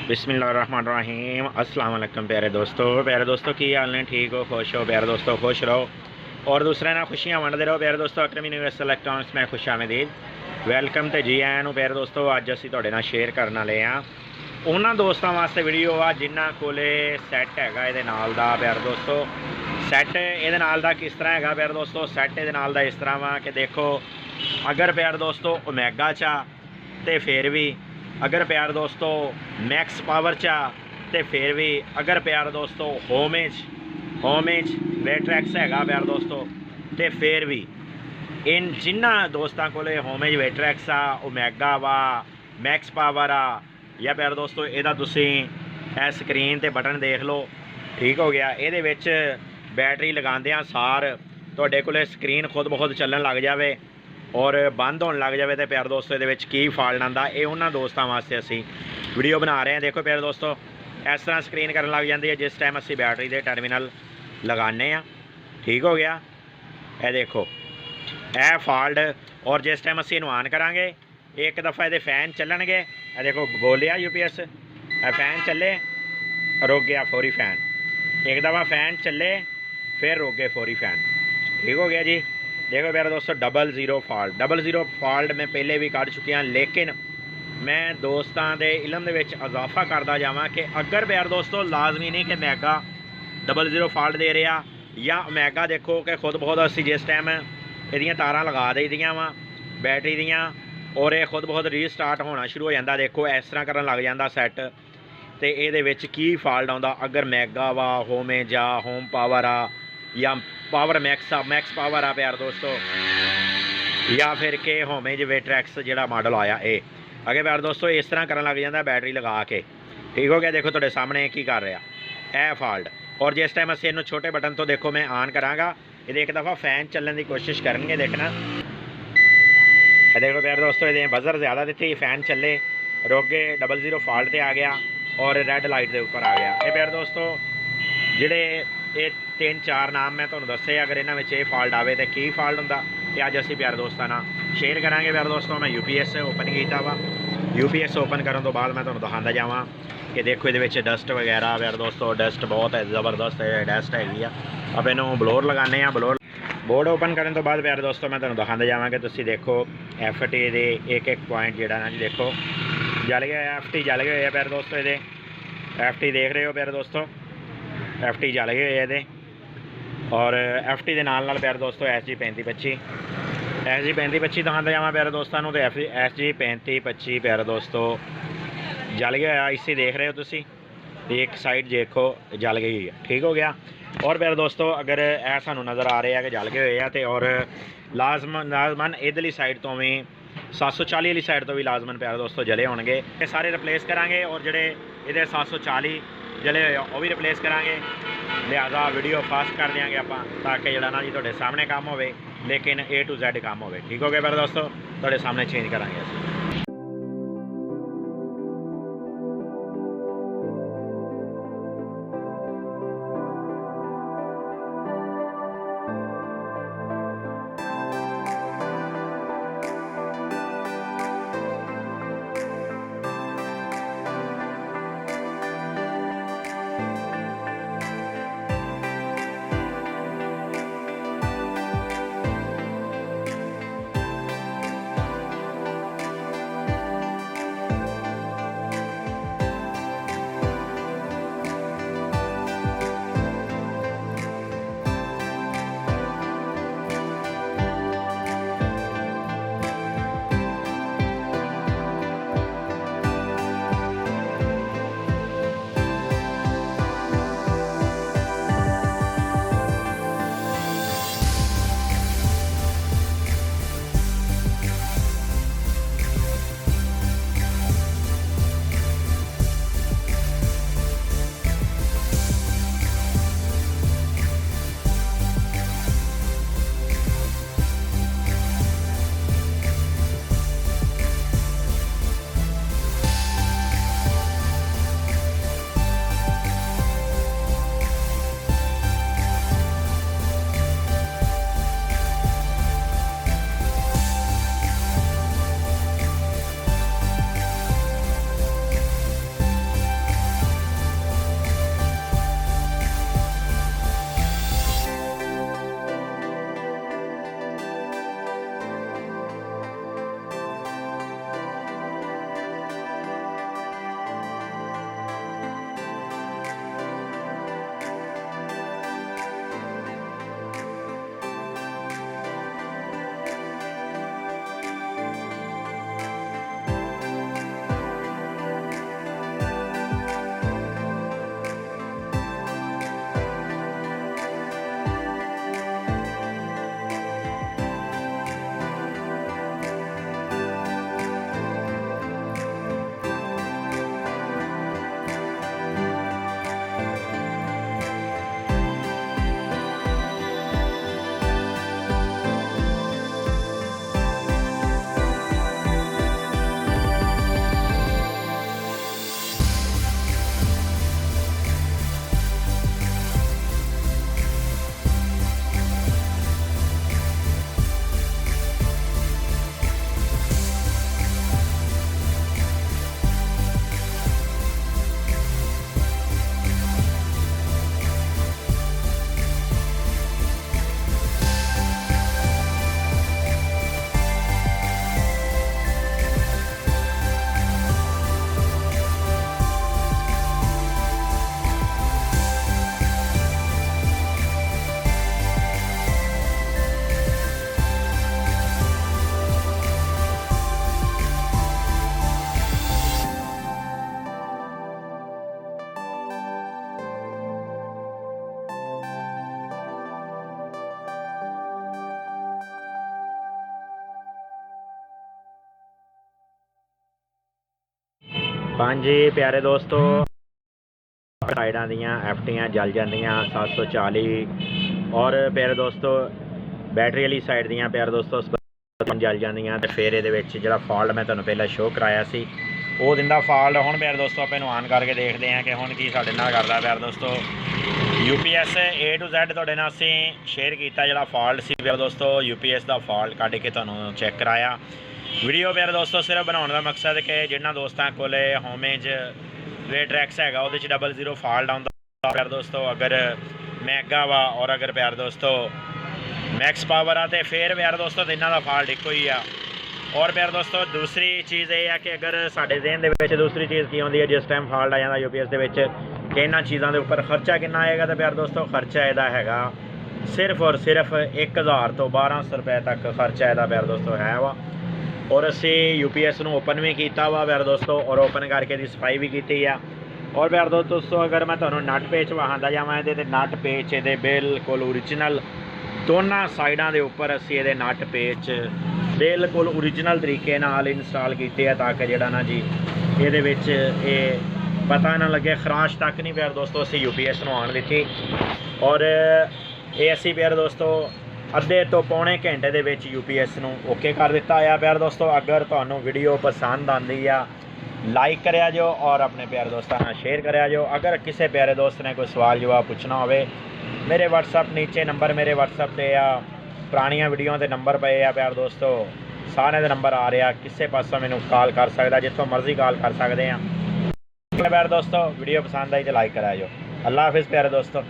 बिस्मिल्लाहिर्रहमानिर्रहीम अस्सलाम वालेकुम प्यारे दोस्तों की हाल ने ठीक हो खुश हो प्यारे दोस्तों खुश रहो और दूसरे ना खुशियां वंडते रहो प्यारे दोस्तों। अक्रम यूनिवर्सल इलेक्ट्रॉनिक्स में खुश आमदीद वैलकम तो जी आया प्यारे दोस्तों। अज असी तुहाडे नाल शेयर करने वाले हाँ उन्होंने दोस्तों वास्ते वीडियो आ जिन्हों कोले सैट है ये प्यारे दोस्तों। सैट ये किस तरह है प्यारे दोस्तों। सैट ये इस तरह वा कि देखो अगर प्यारे दोस्तों ओमेगा चा तो फिर भी अगर प्यार दोस्तों मैक्स पावर चा तो फिर भी अगर प्यार दोस्तों होमेज वेट्रैक्स है प्यार दोस्तों तो फिर भी इन जिन्ना दोस्तों को होमेज वेट्रैक्स आ ओमेगा वा मैक्स पावर आ या प्यार दोस्तों यदा तुसी स्क्रीन ते बटन देख लो ठीक हो गया। ये बैटरी लगांदे सार तुहाडे कोले स्क्रीन खुद ब खुद चलन लग जाए और बंद होने लग जाए तो प्यार दोस्तों ये की फॉल्ट आता ये उन्होंने दोस्तों वास्ते असी वीडियो बना रहे हैं। देखो प्यार दोस्तों इस तरह स्क्रीन करन लग जाती है जिस टाइम असी बैटरी के टर्मिनल लगाने ठीक हो गया। ये देखो यह फॉल्ट और जिस टाइम असी ऑन करांगे एक दफ़ा ये फैन चलणगे ये देखो बोलिया यूपीएस फैन चले रुक गया फौरी फैन एक दफ़ा फैन चले फिर रुक गए फौरी फैन ठीक हो गया जी। देखो प्यारे दोस्तों डबल ज़ीरो फॉल्ट मैं पहले भी कर चुकी हाँ लेकिन मैं दोस्तों के इलम के इजाफा करता जावा कि अगर प्यारे दोस्तों लाजमी नहीं कि मैगा डबल ज़ीरो फॉल्ट दे रहा या मैगा देखो कि खुद बहुत असी जिस टाइम ये तारा लगा दी दियाँ वा बैटरी दियाँ और ये खुद बहुत रीस्टार्ट होना शुरू हो जाता देखो इस तरह करन लग जाता सैट तो ये की फॉल्ट आता अगर मैगा वा होमेज आ होम पावर आ या पावर मैक्स पावर आ प्यार दोस्तों या फिर के होमेज वेट्रैक्स जो मॉडल आया ये अगर प्यार दोस्तों इस तरह करन लग जाता बैटरी लगा के ठीक हो गया। देखो तुहाडे सामने की कर रहा है फॉल्ट और जिस टाइम असीं इहनूं छोटे बटन तो देखो मैं ऑन करांगा ये एक दफ़ा फैन चलने की कोशिश करेंगे देखना देखो प्यार दोस्तों ये बजर ज़्यादा दी फैन चले रुक गए डबल ज़ीरो फॉल्ट पर आ गया और रेड लाइट के ऊपर आ गया। ये प्यार दोस्तों जिहड़े ये 3-4 नाम मैं तुहानूं दस्से अगर इन्हां विच ये फॉल्ट आवे तो की फॉल्ट हुंदा ते अज असीं प्यारे दोस्तों नाल शेयर करांगे। प्यारे दोस्तों मैं यूपीएस ओपन किया वा यूपीएस ओपन करने तो बाद मैं तुहानूं दिखांदा जावां कि देखो ये डस्ट वगैरह प्यारे दोस्तों डस्ट बहुत है ज़बरदस्त है डस्ट हैगी अब इनू ब्लोर लगाने ब्लोर बोर्ड ओपन करने तो बाद प्यारे दोस्तों मैं तुहानूं दिखांदा जावां कि तुसीं देखो FT दे एक पॉइंट जिहड़ा ना जी देखो जल गया FT जल गए प्यारे दोस्तों ये FT देख रहे हो प्यारे दोस्तों FT जल गए ये और FT के नाल प्यारे दोस्तों SG 3525 दिखाते जावा प्यारे दोस्तों तो SG 3525 प्यारे दोस्तों जल गया इसे देख रहे हो तुसी एक साइड देखो जल गई है ठीक हो गया। और प्यारे दोस्तों अगर यह सानू नज़र आ रहा है कि जल गए हुए हैं तो और लाजमन इधरली साइड तो भी 740 वाली साइड तो भी लाजमन प्यारे दोस्तों जले होंगे ये सारे रिप्लेस करांगे और जोड़े ये 740 जले हुए वो भी रिप्लेस करांगे लिहाजा वीडियो फास्ट कर देंगे आप ताकि जरा ना जी थोड़े सामने काम हो लेकिन A to Z काम हो ठीक हो गया प्यारे दोस्तों थोड़े सामने चेंज करांगे। ਹਾਂਜੀ ਪਿਆਰੇ ਦੋਸਤੋ, ਸਾਈਡਾਂ ਦੀਆਂ ਐਫਟੀਆਂ ਜਲ ਜਾਂਦੀਆਂ 740 ਔਰ ਪਿਆਰੇ ਦੋਸਤੋ ਬੈਟਰੀ ਵਾਲੀ ਸਾਈਡ ਦੀਆਂ ਪਿਆਰੇ ਦੋਸਤੋ ਜਲ ਜਾਂਦੀਆਂ। ਤੇ ਫਿਰ ਇਹਦੇ ਵਿੱਚ ਜਿਹੜਾ ਫਾਲਟ ਮੈਂ ਤੁਹਾਨੂੰ ਪਹਿਲਾਂ ਸ਼ੋਅ ਕਰਾਇਆ ਸੀ ਉਹ ਦਿੰਦਾ ਫਾਲਟ। ਹੁਣ ਪਿਆਰੇ ਦੋਸਤੋ ਆਪਾਂ ਇਹਨੂੰ ਆਨ ਕਰਕੇ ਦੇਖਦੇ ਹਾਂ ਕਿ ਹੁਣ ਕੀ ਸਾਡੇ ਨਾਲ ਕਰਦਾ। ਪਿਆਰੇ ਦੋਸਤੋ UPS A to Z ਤੁਹਾਡੇ ਨਾਲ ਅਸੀਂ ਸ਼ੇਅਰ ਕੀਤਾ ਜਿਹੜਾ ਫਾਲਟ ਸੀ ਪਿਆਰੇ ਦੋਸਤੋ, UPS ਦਾ ਫਾਲਟ ਕੱਢ ਕੇ ਤੁਹਾਨੂੰ ਚੈੱਕ ਕਰਾਇਆ। ਵੀਡੀਓ ਪਿਆਰੇ ਦੋਸਤੋ ਸਿਰਫ ਬਣਾਉਣ ਦਾ ਮਕਸਦ ਕਿ ਜਿਨ੍ਹਾਂ ਦੋਸਤਾਂ ਕੋਲ ਹੋਮੇਜ ਵੇਟਰੈਕਸ ਹੈਗਾ ਉਹਦੇ 'ਚ 00 ਫਾਲਟ ਆਉਂਦਾ ਪਿਆਰੇ ਦੋਸਤੋ, ਅਗਰ ਮੈਗਾ ਵਾ ਔਰ ਅਗਰ ਪਿਆਰੇ ਦੋਸਤੋ मैक्स पावर आ तो फिर प्यारे दोस्तों इन्हों का फॉल्ट एको ही आ। और प्यारे दोस्तों दूसरी चीज़ ये है कि अगर साढ़े ज़हन के दूसरी चीज़ की आती है जिस टाइम फॉल्ट आ जाता UPS के कि इन्होंने चीज़ों के उपर खर्चा कितना आएगा, तो प्यारे दोस्तों खर्चा यदा है सिर्फ और सिर्फ 1000 तो 1200 रुपए तक खर्चा यदा प्यारे दोस्तों है वा। और असी UPS को ओपन भी किया वा प्यारे दोस्तों, और ओपन करके दी सफाई भी की है। और प्यारे दोस्तों अगर मैं तुम्हें नट पेच वहांदा जावां ये नट पेच ये बिल्कुल ओरिजिनल दोनों साइडों के उपर असी ये नट पेच बिल्कुल ओरिजिनल तरीके नाल इंस्टॉल किए हैं ताकि जोड़ा ना जी ये पता ना लगे खराश तक नहीं प्यारे दोस्तों असी UPS को आन दी। और ये असी प्यारे दोस्तों अद्धे तो पौने घंटे के UPS को ओके कर दिता है प्यारे दोस्तों। अगर तुहानू वीडियो पसंद आती है लाइक करिया जो और अपने प्यारे दोस्तों नाल शेयर करिया जो। अगर किसी प्यारे दोस्त ने कोई सवाल जवाब पूछना हो मेरे WhatsApp नीचे नंबर मेरे WhatsApp पे आ पुरानिया वीडियो के नंबर पे आ प्यारे दोस्तों, सारे के नंबर आ रहा किसी पासों मैनू कॉल कर सकता, जितों मर्जी कॉल कर सकते हैं। प्यारे दोस्तों वीडियो पसंद आई तो लाइक कराया जो। अल्लाह हाफिज़ प्यारे दोस्तों।